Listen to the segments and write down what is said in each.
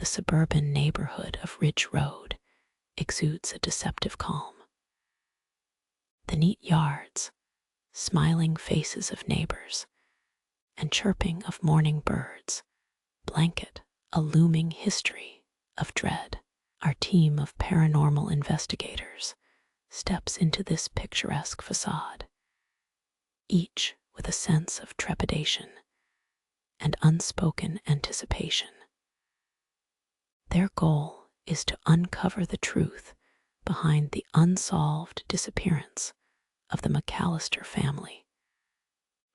suburban neighborhood of Ridge Road exudes a deceptive calm. The neat yards, smiling faces of neighbors, and chirping of morning birds blanket a looming history of dread. Our team of paranormal investigators steps into this picturesque facade, each with a sense of trepidation and unspoken anticipation. Their goal is to uncover the truth behind the unsolved disappearance of the McAllister family,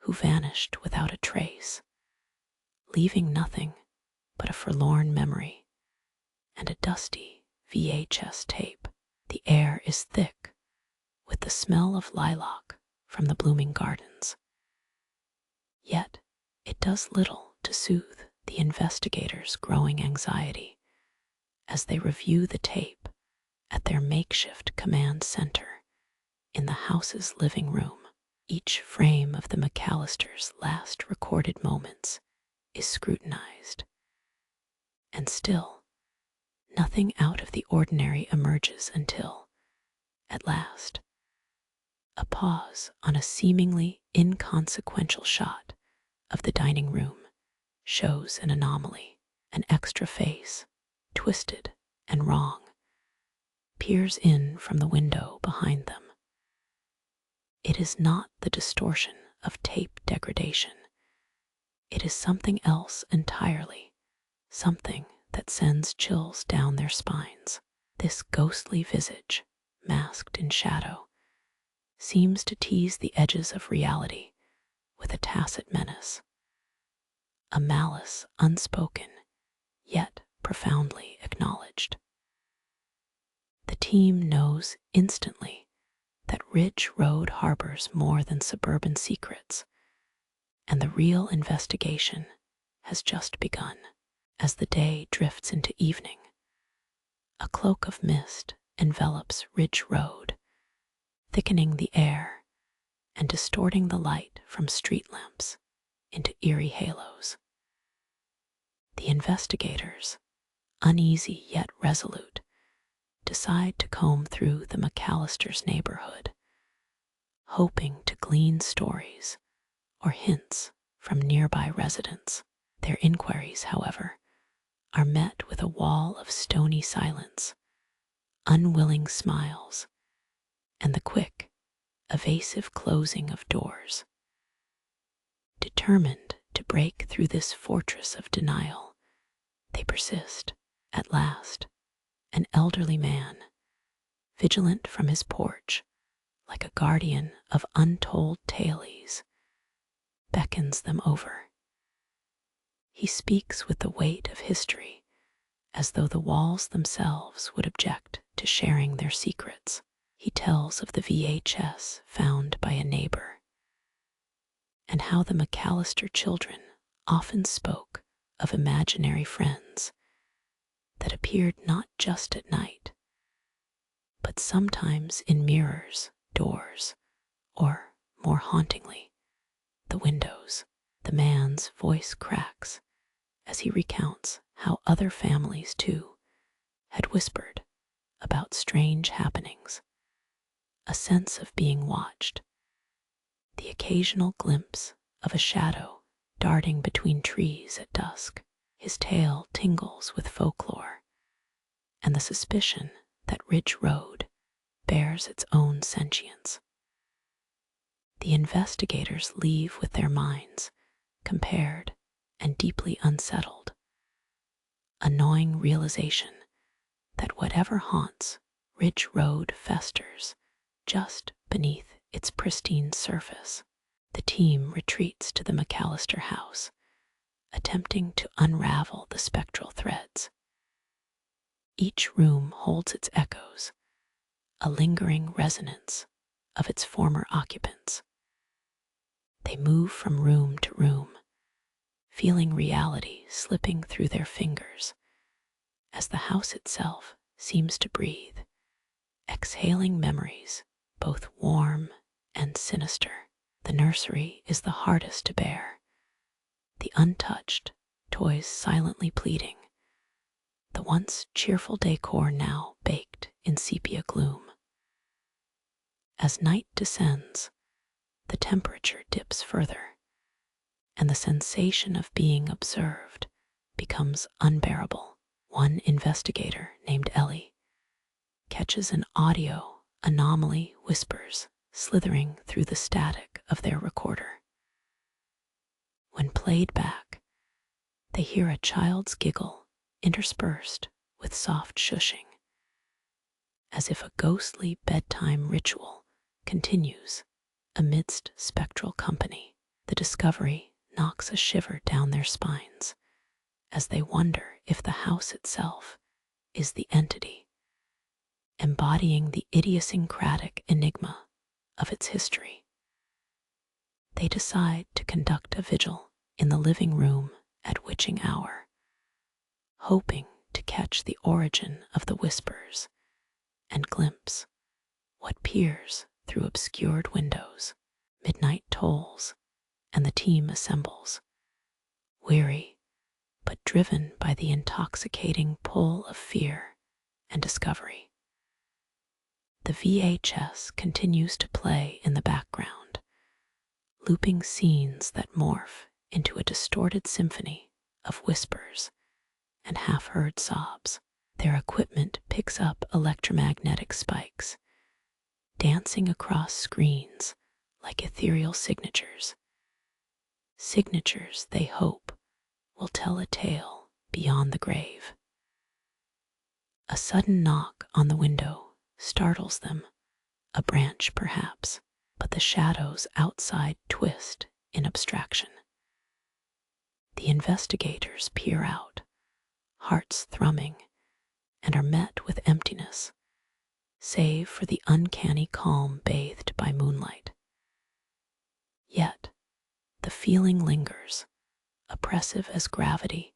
who vanished without a trace, leaving nothing but a forlorn memory and a dusty VHS tape. The air is thick with the smell of lilac from the blooming gardens. Yet it does little to soothe the investigators' growing anxiety as they review the tape at their makeshift command center in the house's living room. Each frame of the McAllisters' last recorded moments is scrutinized, and still nothing out of the ordinary emerges until, at last, a pause on a seemingly inconsequential shot of the dining room shows an anomaly. An extra face, twisted and wrong, peers in from the window behind them. It is not the distortion of tape degradation. It is something else entirely, something that sends chills down their spines. This ghostly visage, masked in shadow, seems to tease the edges of reality with a tacit menace, a malice unspoken, yet profoundly acknowledged. The team knows instantly that Ridge Road harbors more than suburban secrets, and the real investigation has just begun. As the day drifts into evening, a cloak of mist envelops Ridge Road, thickening the air and distorting the light from street lamps into eerie halos. The investigators, uneasy yet resolute, decide to comb through the McAllisters' neighborhood, hoping to glean stories or hints from nearby residents. Their inquiries, however, are met with a wall of stony silence, unwilling smiles, and the quick, evasive closing of doors. Determined to break through this fortress of denial, they persist. At last, an elderly man, vigilant from his porch, like a guardian of untold tales, beckons them over. He speaks with the weight of history, as though the walls themselves would object to sharing their secrets. He tells of the VHS found by a neighbor, and how the McAllister children often spoke of imaginary friends that appeared not just at night, but sometimes in mirrors, doors, or, more hauntingly, the windows. The man's voice cracks as he recounts how other families, too, had whispered about strange happenings, a sense of being watched, the occasional glimpse of a shadow darting between trees at dusk. His tale tingles with folklore and the suspicion that Ridge Road bears its own sentience. The investigators leave with their minds compared and deeply unsettled, a gnawing realization that whatever haunts Ridge Road festers just beneath its pristine surface. The team retreats to the McAllister house, attempting to unravel the spectral threads. Each room holds its echoes, a lingering resonance of its former occupants. They move from room to room, feeling reality slipping through their fingers as the house itself seems to breathe, exhaling memories both warm and sinister. The nursery is the hardest to bear, the untouched toys silently pleading, once cheerful decor now baked in sepia gloom. As night descends, the temperature dips further, and the sensation of being observed becomes unbearable. One investigator named Ellie catches an audio anomaly whispers slithering through the static of their recorder. When played back, they hear a child's giggle interspersed with soft shushing, as if a ghostly bedtime ritual continues amidst spectral company. The discovery knocks a shiver down their spines as they wonder if the house itself is the entity embodying the idiosyncratic enigma of its history. They decide to conduct a vigil in the living room at witching hour, hoping to catch the origin of the whispers and glimpse what peers through obscured windows. Midnight tolls, and the team assembles, weary but driven by the intoxicating pull of fear and discovery. The VHS continues to play in the background, looping scenes that morph into a distorted symphony of whispers and half-heard sobs. Their equipment picks up electromagnetic spikes, dancing across screens like ethereal signatures. Signatures they hope will tell a tale beyond the grave. A sudden knock on the window startles them, a branch perhaps, but the shadows outside twist in abstraction. The investigators peer out, hearts thrumming, and are met with emptiness, save for the uncanny calm bathed by moonlight. Yet, the feeling lingers, oppressive as gravity,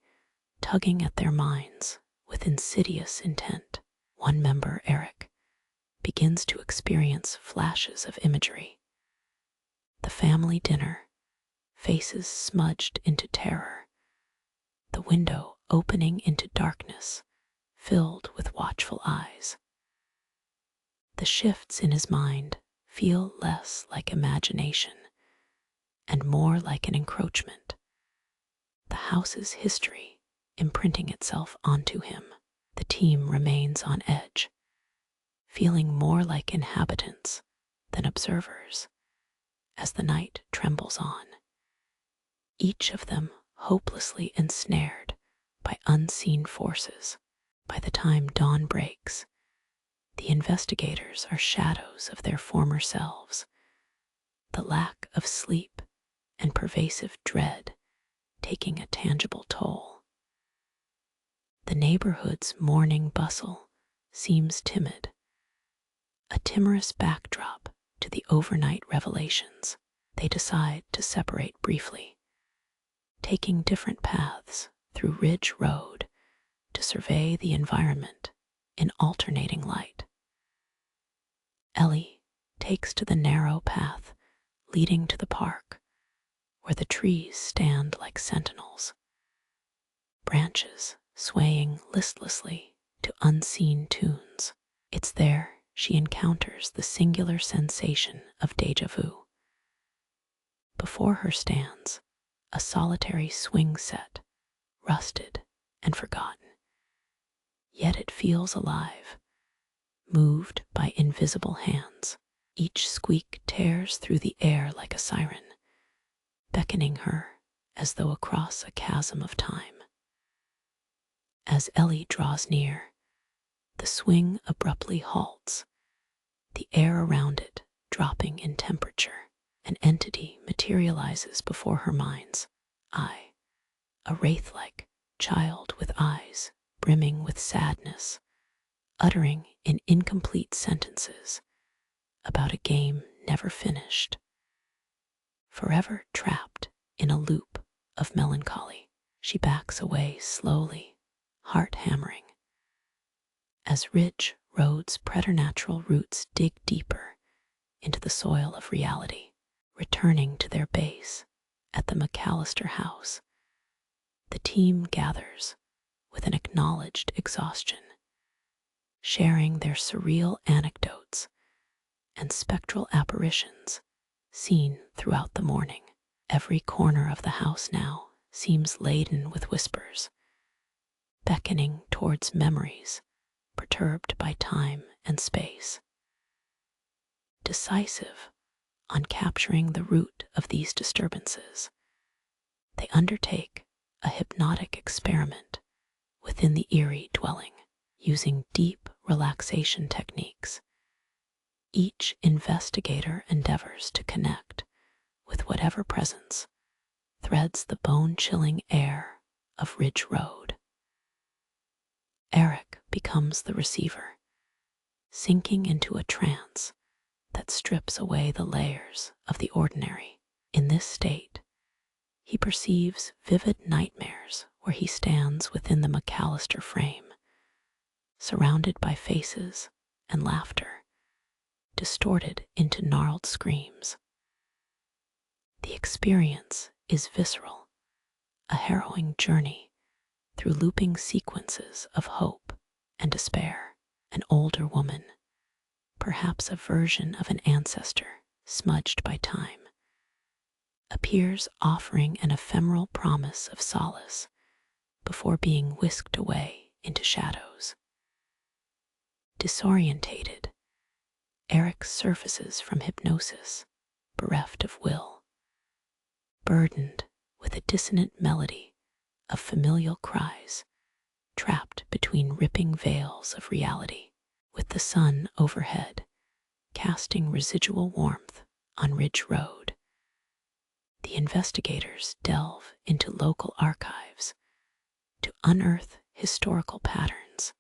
tugging at their minds with insidious intent. One member, Eric, begins to experience flashes of imagery. The family dinner, faces smudged into terror, the window opening into darkness, filled with watchful eyes. The shifts in his mind feel less like imagination and more like an encroachment, the house's history imprinting itself onto him. The team remains on edge, feeling more like inhabitants than observers as the night trembles on, each of them hopelessly ensnared by unseen forces. By the time dawn breaks, the investigators are shadows of their former selves, the lack of sleep and pervasive dread taking a tangible toll. The neighborhood's morning bustle seems timid, a timorous backdrop to the overnight revelations. They decide to separate briefly, taking different paths through Ridge Road to survey the environment in alternating light. Ellie takes to the narrow path leading to the park, where the trees stand like sentinels, branches swaying listlessly to unseen tunes. It's there she encounters the singular sensation of déjà vu. Before her stands a solitary swing set, rusted and forgotten. Yet it feels alive, moved by invisible hands. Each squeak tears through the air like a siren, beckoning her as though across a chasm of time. As Ellie draws near, the swing abruptly halts, the air around it dropping in temperature. An entity materializes before her mind's eye, a wraith-like child with eyes brimming with sadness, uttering in incomplete sentences about a game never finished. Forever trapped in a loop of melancholy, she backs away slowly, heart hammering. As Ridge Road's preternatural roots dig deeper into the soil of reality, returning to their base at the McAllister house, the team gathers with an acknowledged exhaustion, sharing their surreal anecdotes and spectral apparitions seen throughout the morning. Every corner of the house now seems laden with whispers, beckoning towards memories perturbed by time and space. Decisive on capturing the root of these disturbances, they undertake a hypnotic experiment within the eerie dwelling. Using deep relaxation techniques, each investigator endeavors to connect with whatever presence threads the bone-chilling air of Ridge Road. Eric becomes the receiver, sinking into a trance that strips away the layers of the ordinary. In this state, he perceives vivid nightmares where he stands within the McAllister frame, surrounded by faces and laughter, distorted into gnarled screams. The experience is visceral, a harrowing journey through looping sequences of hope and despair. An older woman, perhaps a version of an ancestor smudged by time, appears offering an ephemeral promise of solace before being whisked away into shadows. Disorientated, Eric surfaces from hypnosis, bereft of will, burdened with a dissonant melody of familial cries, trapped between ripping veils of reality. With the sun overhead, casting residual warmth on Ridge Road, the investigators delve into local archives to unearth historical patterns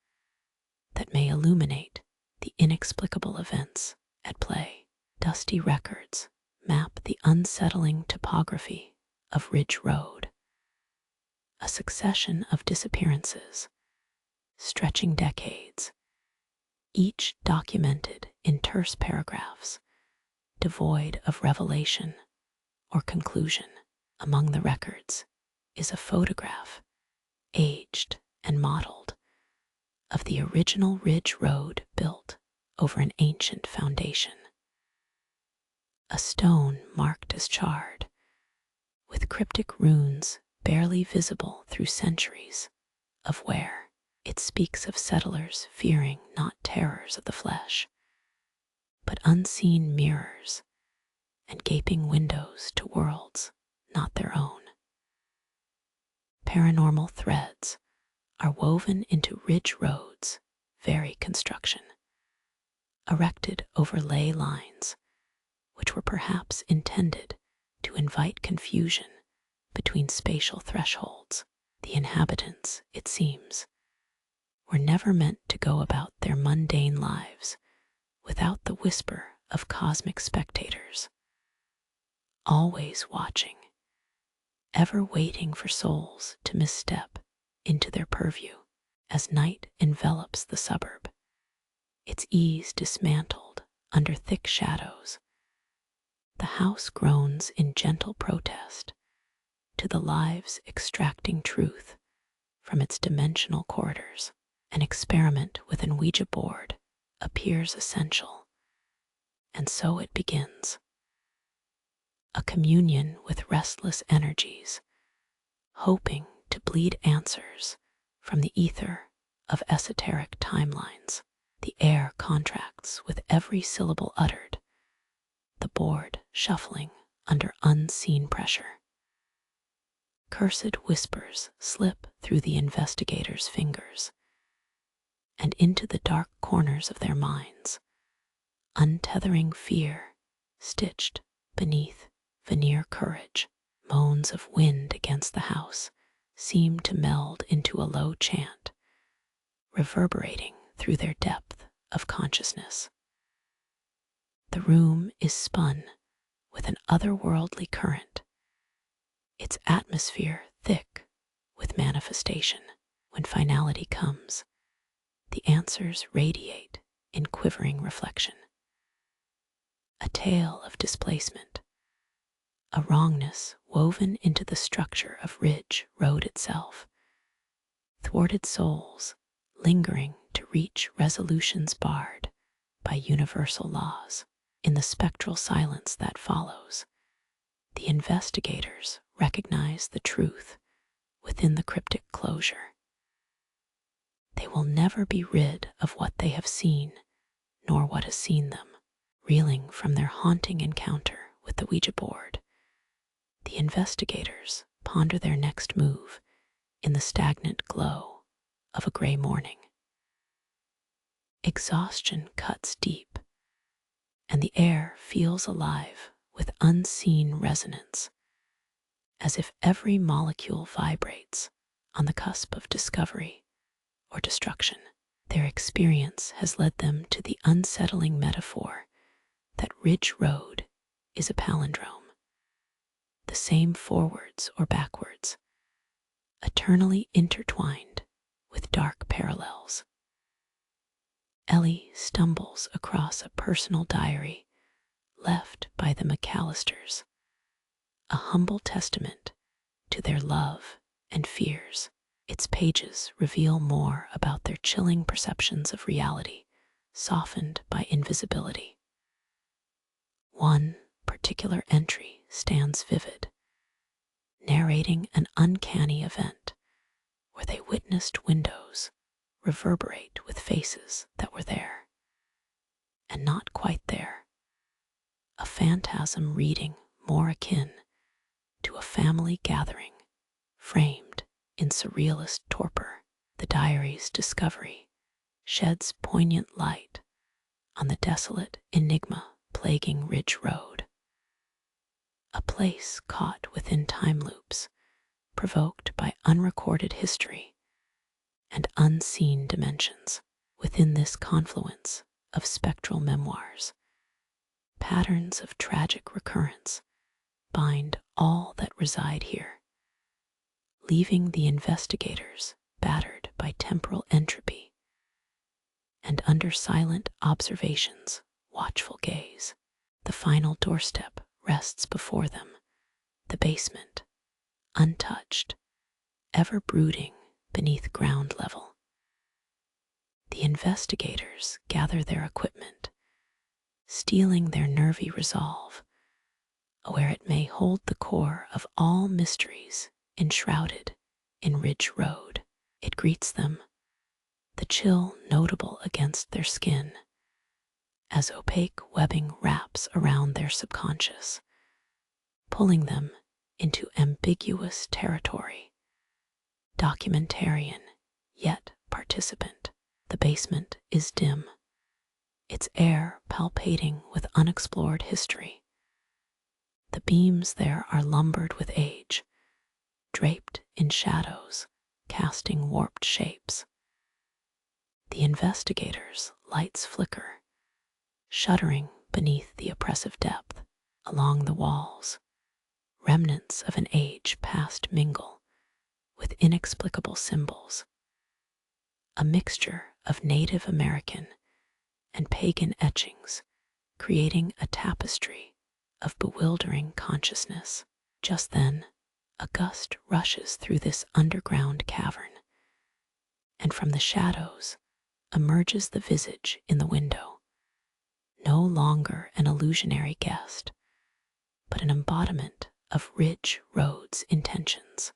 that may illuminate the inexplicable events at play. Dusty records map the unsettling topography of Ridge Road, a succession of disappearances stretching decades, each documented in terse paragraphs, devoid of revelation or conclusion. Among the records is a photograph, aged and modeled, of the original Ridge Road built over an ancient foundation. A stone marked as charred, with cryptic runes barely visible through centuries of wear. It speaks of settlers fearing not terrors of the flesh, but unseen mirrors and gaping windows to worlds not their own. Paranormal threads are woven into Ridge Road's very construction, erected over ley lines, which were perhaps intended to invite confusion between spatial thresholds. The inhabitants, it seems, were never meant to go about their mundane lives without the whisper of cosmic spectators, always watching, ever waiting for souls to misstep into their purview. As night envelops the suburb, its ease dismantled under thick shadows, the house groans in gentle protest to the lives extracting truth from its dimensional corridors. An experiment with an Ouija board appears essential, and so it begins. A communion with restless energies, hoping to bleed answers from the ether of esoteric timelines. The air contracts with every syllable uttered, the board shuffling under unseen pressure. Cursed whispers slip through the investigators' fingers and into the dark corners of their minds, untethering fear stitched beneath veneer courage. Moans of wind against the house seem to meld into a low chant, reverberating through their depth of consciousness. The room is spun with an otherworldly current, its atmosphere thick with manifestation. When finality comes, the answers radiate in quivering reflection. A tale of displacement, a wrongness woven into the structure of Ridge Road itself, thwarted souls lingering to reach resolutions barred by universal laws. In the spectral silence that follows, the investigators recognize the truth within the cryptic closure. They will never be rid of what they have seen, nor what has seen them. Reeling from their haunting encounter with the Ouija board, the investigators ponder their next move in the stagnant glow of a gray morning. Exhaustion cuts deep, and the air feels alive with unseen resonance, as if every molecule vibrates on the cusp of discovery or destruction. Their experience has led them to the unsettling metaphor that Ridge Road is a palindrome, the same forwards or backwards, eternally intertwined with dark parallels. Ellie stumbles across a personal diary left by the McAllisters, a humble testament to their love and fears. Its pages reveal more about their chilling perceptions of reality, softened by invisibility. One particular entry stands vivid, narrating an uncanny event where they witnessed windows reverberate with faces that were there and not quite there, a phantasm reading more akin to a family gathering framed in surrealist torpor. The diary's discovery sheds poignant light on the desolate enigma plaguing Ridge Road, a place caught within time loops provoked by unrecorded history and unseen dimensions. Within this confluence of spectral memoirs, patterns of tragic recurrence bind all that reside here, leaving the investigators battered by temporal entropy and under silent observation's watchful gaze. The final doorstep rests before them, the basement, untouched, ever brooding beneath ground level. The investigators gather their equipment, steeling their nervy resolve, where it may hold the core of all mysteries enshrouded in Ridge Road. It greets them, the chill notable against their skin, as opaque webbing wraps around their subconscious, pulling them into ambiguous territory. Documentarian, yet participant. The basement is dim, its air palpating with unexplored history. The beams there are lumbered with age, draped in shadows, casting warped shapes. The investigators' lights flicker, shuddering beneath the oppressive depth. Along the walls, remnants of an age past mingle with inexplicable symbols, a mixture of Native American and pagan etchings, creating a tapestry of bewildering consciousness. Just then, a gust rushes through this underground cavern, and from the shadows emerges the visage in the window, no longer an illusionary guest, but an embodiment of Ridge Road's intentions.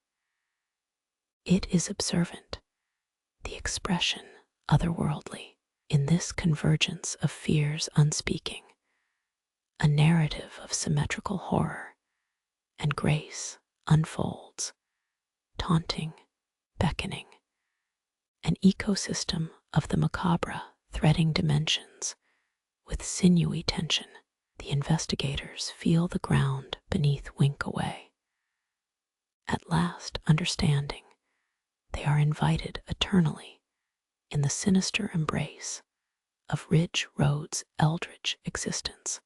It is observant, the expression otherworldly. In this convergence of fears unspeaking, a narrative of symmetrical horror and grace unfolds, taunting, beckoning, an ecosystem of the macabre threading dimensions with sinewy tension. The investigators feel the ground beneath wink away. At last, understanding, they are invited eternally in the sinister embrace of Ridge Road's eldritch existence.